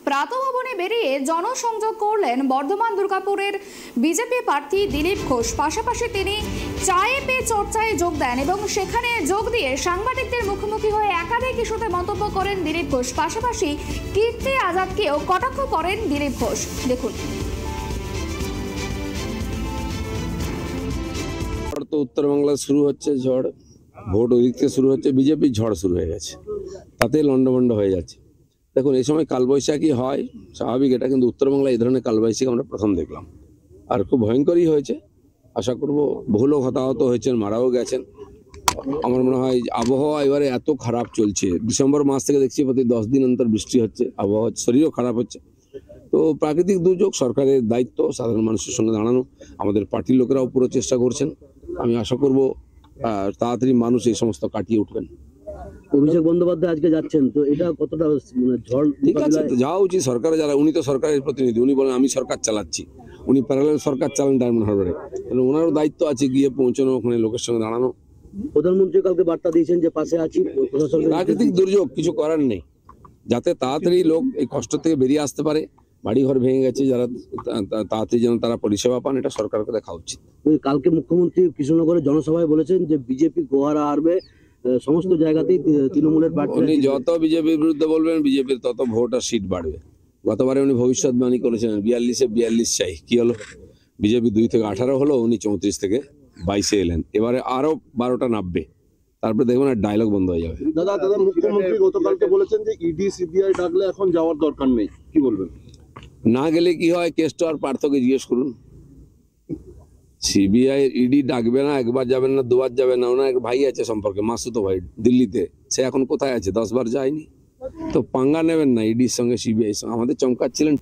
প্রাতঃভবনে বেরিয়ে জনসংযোগ করলেন বর্ধমান দুর্গাপুরের বিজেপি প্রার্থী দিলীপ ঘোষ। পাশাপাশি তিনি চায়ে পে চর্চায় যোগ দেন এবং সেখানে যোগ দিয়ে সাংবাদিকদের মুখোমুখি হয়ে একাধিক ইস্যুতে মন্তব্য করেন দিলীপ ঘোষ। পাশাপাশি কীর্তি আজাদকেও কটাক্ষ করেন দিলীপ ঘোষ। দেখুন। তো উত্তরবাংলায় শুরু হচ্ছে ঝড়, ভোট ওদিক থেকে শুরু হচ্ছে, বিজেপির ঝড় শুরু হয়ে গেছে, তাতে লন্ডভন্ড হয়ে যাচ্ছে। দেখুন, এই সময় কালবৈশাখী হয় স্বাভাবিক, এটা কিন্তু উত্তরবাংলায় এই ধরনের কালবৈশাখী আমরা প্রথম দেখলাম, আর খুব ভয়ঙ্করই হয়েছে। আশা করব বহু লোক হতাহত হয়েছেন, মারাও গেছেন। আমার মনে হয় আবহাওয়া এবারে এত খারাপ চলছে, ডিসেম্বর মাস থেকে দেখছি প্রতি 10 দিন অন্তর বৃষ্টি হচ্ছে, আবহাওয়া শরীরও খারাপ হচ্ছে। তো প্রাকৃতিক দুর্যোগ, সরকারের দায়িত্ব সাধারণ মানুষের সঙ্গে দাঁড়ানো, আমাদের পার্টির লোকেরাও পুরো চেষ্টা করছেন। আমি আশা করব তাড়াতাড়ি মানুষ এই সমস্ত কাটিয়ে উঠবেন। অভিষেক বন্দ্যোপাধ্যায় আজকে যাচ্ছেন, তো এটা কতটা ঝড়? ঠিক আছে, যাওয়া উচিত। সরকারে যারা, উনি তো সরকারের প্রতিনিধি, উনি বলেন আমি সরকার চালাচ্ছি, উনি প্যারালাল সরকার চালান ডায়মন্ড হারবারে, ওনারও দায়িত্ব আছে গিয়ে পৌঁছানো, ওখানে লোকের সঙ্গে দাঁড়ানো। প্রধানমন্ত্রী কালকে বার্তা দিয়েছেন যে পাশে আছি। প্রাকৃতিক দুর্যোগ, কিছু করার নেই, যাতে তাড়াতাড়ি লোক এই কষ্ট থেকে বেরিয়ে আসতে পারে। বাড়িঘর ভেঙে গেছে, যারা তাড়াতাড়ি যেন তারা পরিষেবা পান, এটা সরকারকে দেখা উচিত। কালকে মুখ্যমন্ত্রী কৃষ্ণনগরের জনসভায় বলেছেন যে বিজেপি গোহারা হারবে, সমস্ত জায়গাতেই তৃণমূলের প্রার্থী। উনি যত বিজেপির বিরুদ্ধে বলবেন, বিজেপির তত ভোট আর সিট বাড়বে। গতবারে উনি ভবিষ্যৎবাণী করেছিলেন 42-এ 42 চাই, কি হলো? বিজেপি 2 থেকে 18 হলো, উনি 34 থেকে 22-এ এলেন। এবারে আরো 12টা নামবে, তারপরে দেখবেন আর ডায়লগ বন্ধ হয়ে যাবে। দাদা মুখ্যমন্ত্রী গতকালকে বলেছেন যে ইডি সিবিআই ডাকলে এখন যাওয়ার দরকার নেই, কি বলবেন? না গেলে কি হয়, কেসটা আর পার্থকে জিজ্ঞেস করুন। সিবিআই ইডি ডাকবে না, একবার যাবেন না, দুবার যাবেন না। ওনার এক ভাই আছে সম্পর্কে, মাসুতো ভাই, দিল্লিতে, সে এখন কোথায় আছে? 10 বার যায়নি। তো পাঙ্গা নেবেন না ইডির সঙ্গে, সিবিআই সঙ্গে। আমাদের চমকাচ্ছিলেন।